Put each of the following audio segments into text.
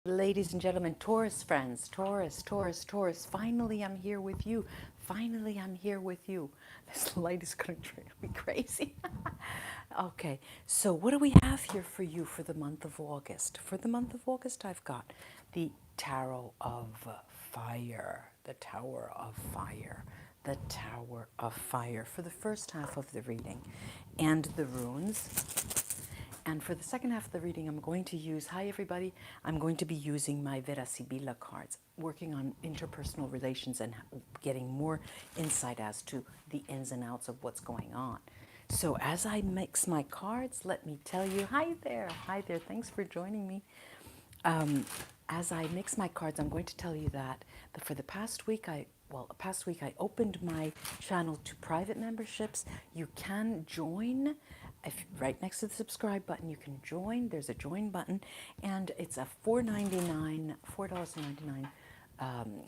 Ladies and gentlemen, Taurus friends, Taurus, Taurus, Taurus, finally I'm here with you. Finally I'm here with you. This light is going to drive me crazy. Okay, so what do we have here for you for the month of August? For the month of August, I've got the Tarot of Fire, the Tower of Fire, the Tower of Fire for the first half of the reading, and the runes. And for the second half of the reading, I'm going to use, hi everybody, I'm going to be using my VERA SIBILLA cards, working on interpersonal relations and getting more insight as to the ins and outs of what's going on. So as I mix my cards, let me tell you, hi there, thanks for joining me. As I mix my cards, I'm going to tell you that for the past week, I opened my channel to private memberships. You can join. Right next to the subscribe button, you can join. There's a join button, and it's a $4.99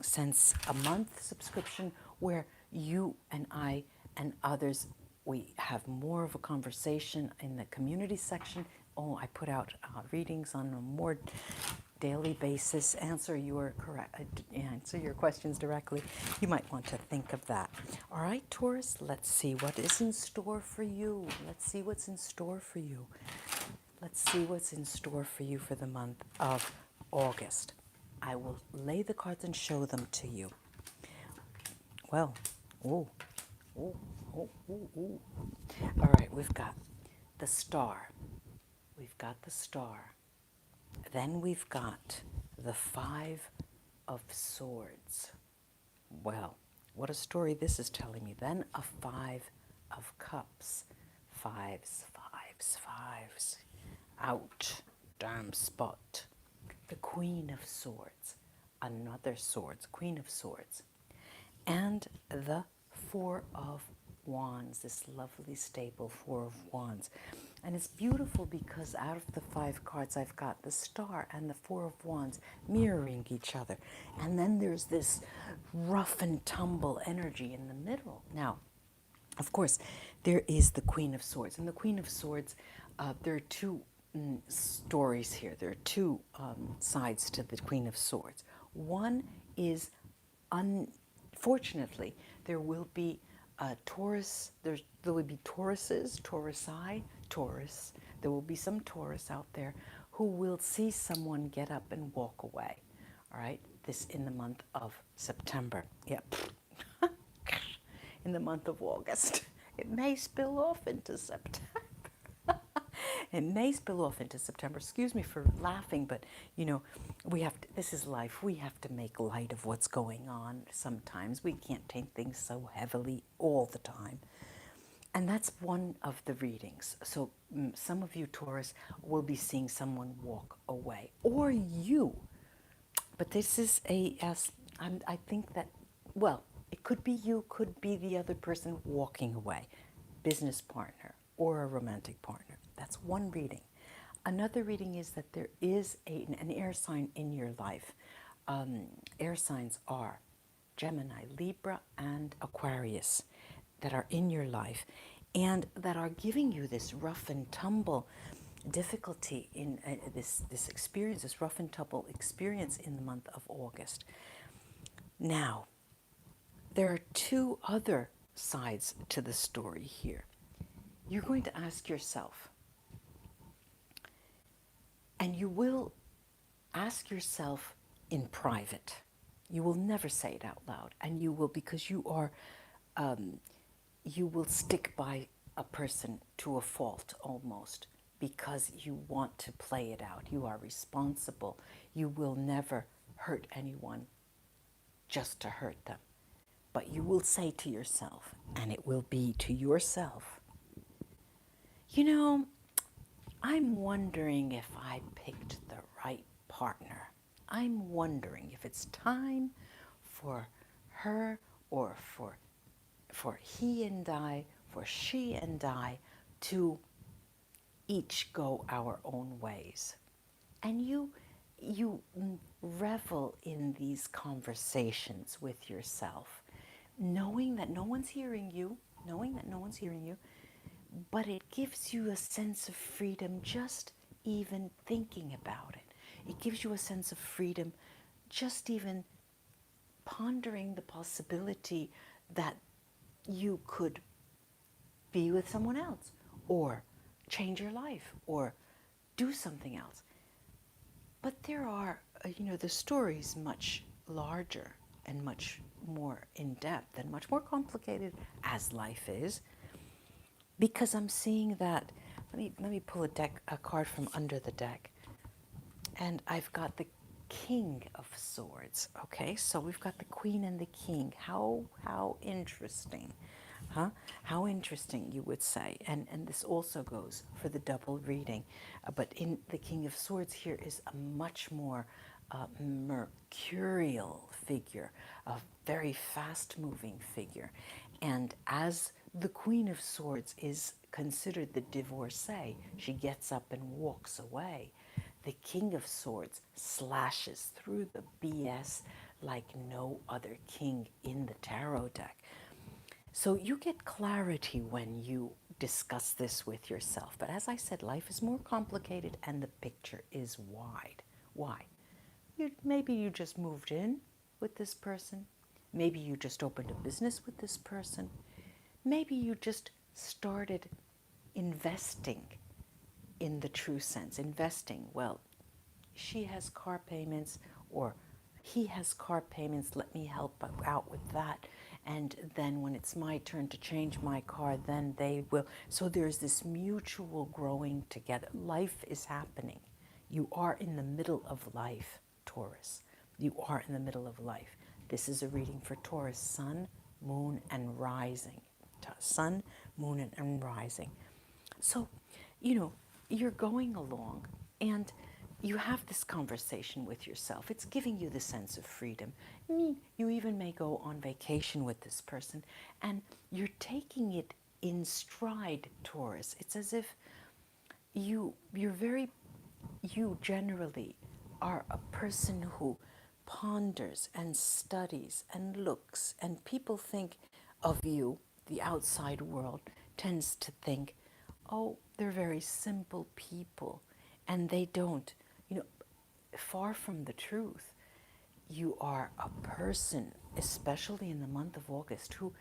cents a month subscription where you and I and others, we have more of a conversation in the community section. Oh, I put out readings on a more daily basis, answer your questions directly. You might want to think of that. All right, Taurus, let's see what is in store for you. Let's see what's in store for you. Let's see what's in store for you for the month of August. I will lay the cards and show them to you. Well, oh. All right, we've got the Star. We've got the Star. Then we've got the Five of Swords. Well, what a story this is telling me. Then a Five of Cups. Fives, fives, fives. Ouch, damn spot. The Queen of Swords. Another Swords, Queen of Swords. And the Four of Wands, this lovely stable Four of Wands. And it's beautiful because out of the 5 cards, I've got the Star and the Four of Wands mirroring each other. And then there's this rough and tumble energy in the middle. Now, of course, there is the Queen of Swords. And the Queen of Swords, there are two stories here. There are two sides to the Queen of Swords. One is, unfortunately, there will be Taurus, there will be Tauruses, Taurusi, Taurus. There will be some Taurus out there who will see someone get up and walk away. All right, this in the month of September. Yep. In the month of August. It may spill off into September. It may spill off into September. Excuse me for laughing, but you know, this is life. We have to make light of what's going on sometimes. We can't take things so heavily all the time. And that's one of the readings. So some of you, Taurus, will be seeing someone walk away. Or you. But this is I think that, well, it could be you, could be the other person walking away. Business partner or a romantic partner. That's one reading. Another reading is that there is an air sign in your life. Air signs are Gemini, Libra, and Aquarius that are in your life and that are giving you this rough and tumble difficulty in this experience, this rough and tumble experience in the month of August. Now, there are two other sides to the story here. You're going to ask yourself, and you will ask yourself in private. You will never say it out loud, and you will, because you will stick by a person to a fault almost, because you want to play it out. You are responsible. You will never hurt anyone just to hurt them. But you will say to yourself, and it will be to yourself, you know, I'm wondering if I picked the right partner. I'm wondering if it's time for her or for he and I, for she and I to each go our own ways. And you revel in these conversations with yourself, knowing that no one's hearing you, but it gives you a sense of freedom just even thinking about it. It gives you a sense of freedom, just even pondering the possibility that you could be with someone else, or change your life, or do something else. But there are, the story's much larger and much more in depth and much more complicated, as life is, because I'm seeing that. Let me pull a card from under the deck, and I've got the King of Swords. Okay, so we've got the Queen and the King. How interesting, huh? How interesting, you would say. And this also goes for the double reading. But in the King of Swords here is a much more mercurial figure, a very fast-moving figure. And as the Queen of Swords is considered the divorcee, she gets up and walks away. The King of Swords slashes through the BS like no other king in the tarot deck. So you get clarity when you discuss this with yourself. But as I said, life is more complicated and the picture is wide. Why? Maybe you just moved in with this person. Maybe you just opened a business with this person. Maybe you just started investing in the true sense. Investing, well, she has car payments or he has car payments, let me help out with that. And then when it's my turn to change my car, then they will. So there's this mutual growing together. Life is happening. You are in the middle of life, Taurus. You are in the middle of life. This is a reading for Taurus, sun, moon, and rising. Sun, moon, and rising. So, you're going along and you have this conversation with yourself. It's giving you the sense of freedom. You even may go on vacation with this person and you're taking it in stride, Taurus. It's as if you generally are a person who ponders and studies and looks, and people think of you, the outside world tends to think, oh, they're very simple people, and they don't. Far from the truth. You are a person, especially in the month of August, who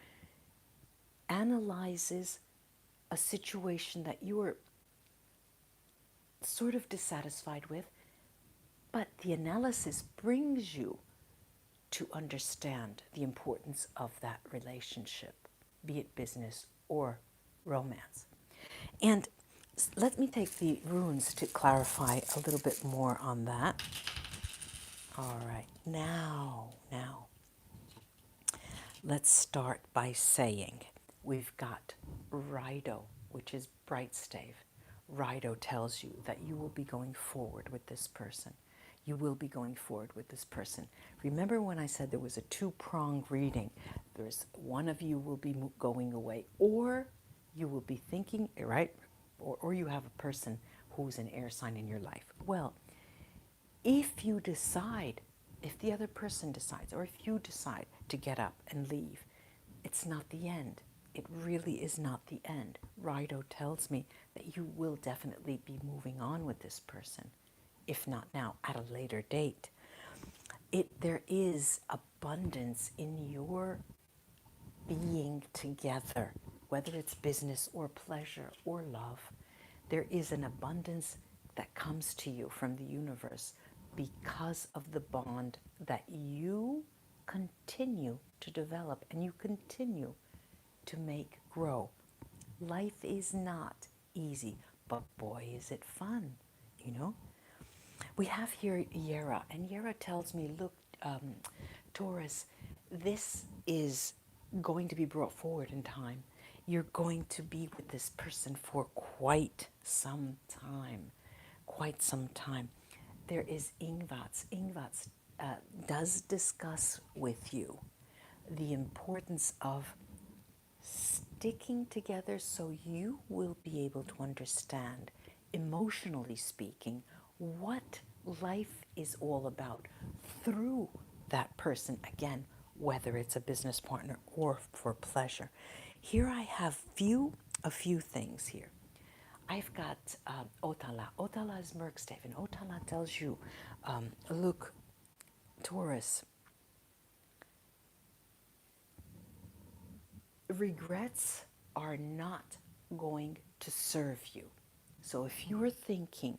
analyzes a situation that you are sort of dissatisfied with, but the analysis brings you to understand the importance of that relationship, be it business or romance. And let me take the runes to clarify a little bit more on that. All right, now, let's start by saying we've got Rido, which is bright stave. Rido tells you that you will be going forward with this person. You will be going forward with this person. Remember when I said there was a two-pronged reading? There's one of you will be going away, or you will be thinking, right? Or you have a person who's an air sign in your life. Well, if you decide, if the other person decides, or if you decide to get up and leave, it's not the end. It really is not the end. Rido tells me that you will definitely be moving on with this person, if not now, at a later date. There is abundance in your being together, whether it's business or pleasure or love. There is an abundance that comes to you from the universe because of the bond that you continue to develop and you continue to make grow. Life is not easy, but boy, is it fun, We have here Yera, and Yera tells me, look, Taurus, this is going to be brought forward in time. You're going to be with this person for quite some time. Quite some time. There is Ingvats. Ingvats does discuss with you the importance of sticking together so you will be able to understand, emotionally speaking, what life is all about through that person, again, whether it's a business partner or for pleasure. Here I have a few things here. I've got Otala. Otala is Merkstaven. Otala tells you, look, Taurus, regrets are not going to serve you. So if you are thinking,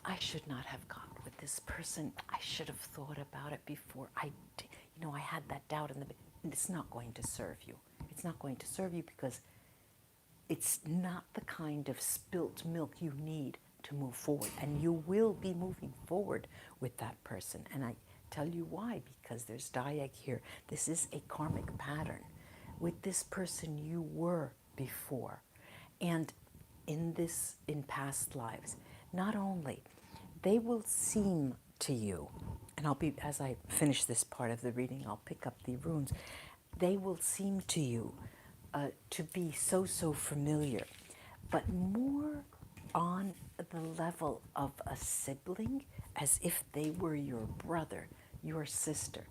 I should not have gone with this person, I should have thought about it before I had that doubt in the beginning, it's not going to serve you. It's not going to serve you because it's not the kind of spilt milk you need to move forward. And you will be moving forward with that person. And I tell you why, because there's diag here. This is a karmic pattern. With this person you were before. And in past lives, not only, they will seem to you, and as I finish this part of the reading, I'll pick up the runes. They will seem to you to be so familiar, but more on the level of a sibling, as if they were your brother, your sister.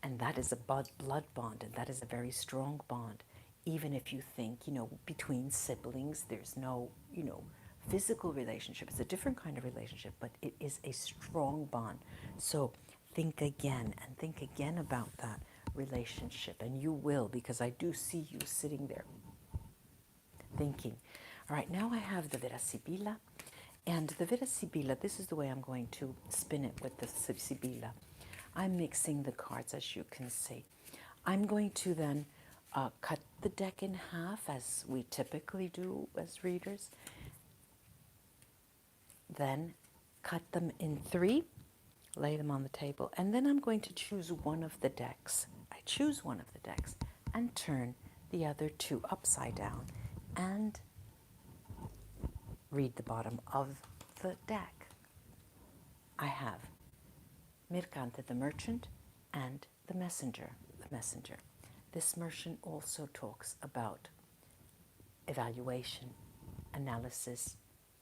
And that is a blood bond, and that is a very strong bond. Even if you think, between siblings, there's no, physical relationship. It's a different kind of relationship, but it is a strong bond. So think again about that relationship, and you will, because I do see you sitting there thinking. All right, now I have the Vera Sibilla, and the Vera Sibilla, this is the way I'm going to spin it with the Sibilla. I'm mixing the cards, as you can see. I'm going to then cut the deck in half, as we typically do as readers, then cut them in 3, lay them on the table, and then I'm going to choose one of the decks. I choose one of the decks and turn the other 2 upside down and read the bottom of the deck. I have Mercante, the merchant, and the messenger. This merchant also talks about evaluation, analysis,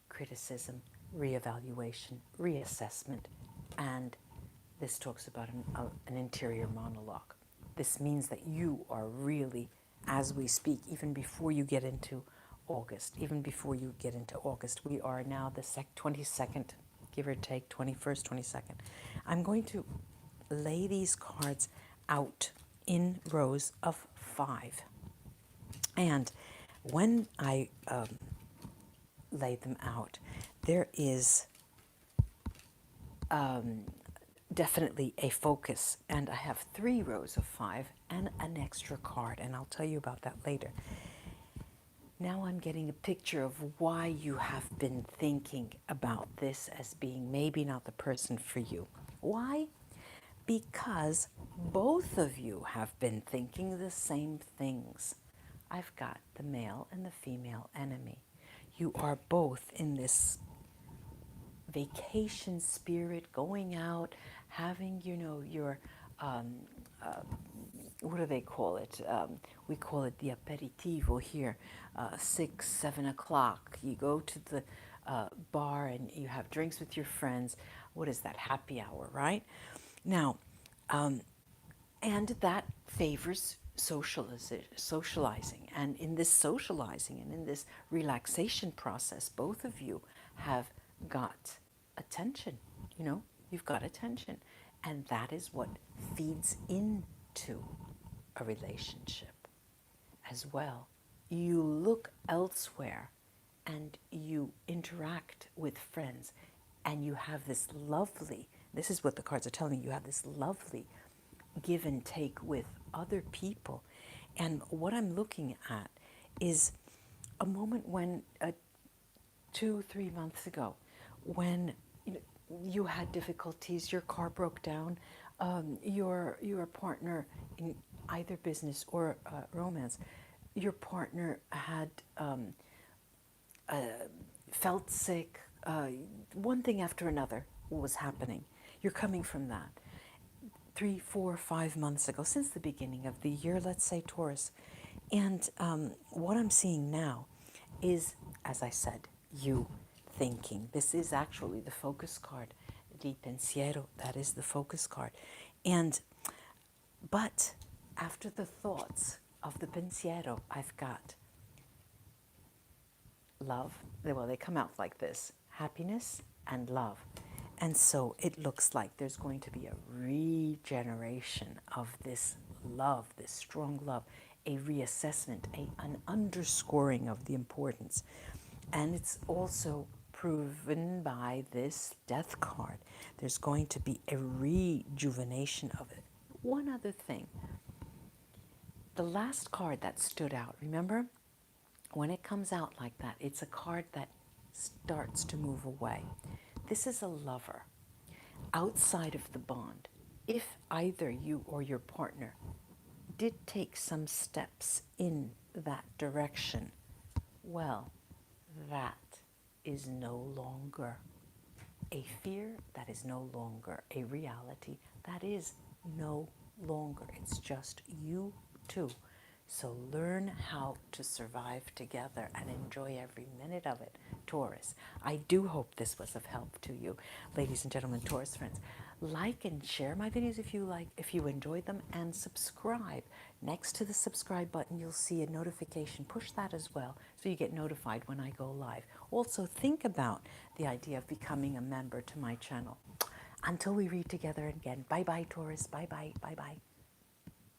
criticism, reevaluation, reassessment, and this talks about an interior monologue. This means that you are really, as we speak, even before you get into August, we are now the 22nd, give or take, 21st, 22nd. I'm going to lay these cards out in rows of 5. And when I lay them out, there is definitely a focus, and I have 3 rows of 5 and an extra card, and I'll tell you about that later. Now I'm getting a picture of why you have been thinking about this as being maybe not the person for you. Why? Because both of you have been thinking the same things. I've got the male and the female enemy. You are both in this vacation spirit, going out, having, your, what do they call it? We call it the aperitivo here, 6, 7 o'clock. You go to the bar and you have drinks with your friends. What is that? Happy hour, right? Now, and that favors socializing. And in this socializing and in this relaxation process, both of you have got attention. You've got attention. And that is what feeds into a relationship as well. You look elsewhere and you interact with friends, and you have this is what the cards are telling you have this lovely give and take with other people. And what I'm looking at is a moment when 2-3 months ago, when you had difficulties, your car broke down, your partner in either business or romance, your partner had felt sick, one thing after another was happening. You're coming from that. 3, 4, 5 months ago, since the beginning of the year, let's say Taurus. And what I'm seeing now is, as I said, you thinking. This is actually the focus card, di pensiero, that is the focus card. But after the thoughts of the pensiero, I've got love. Well, they come out like this: happiness and love. And so it looks like there's going to be a regeneration of this love, this strong love, a reassessment, an underscoring of the importance. And it's also proven by this death card. There's going to be a rejuvenation of it. One other thing. The last card that stood out, remember? When it comes out like that, it's a card that starts to move away. This is a lover outside of the bond. If either you or your partner did take some steps in that direction, well, that is no longer a fear, that is no longer a reality, that is no longer. It's just you two. So learn how to survive together and enjoy every minute of it, Taurus. I do hope this was of help to you, ladies and gentlemen, Taurus friends. Like and share my videos if you like, if you enjoyed them, and subscribe. Next to the subscribe button, you'll see a notification. Push that as well so you get notified when I go live. Also, think about the idea of becoming a member to my channel. Until we read together again, bye-bye, Taurus. Bye-bye, bye-bye.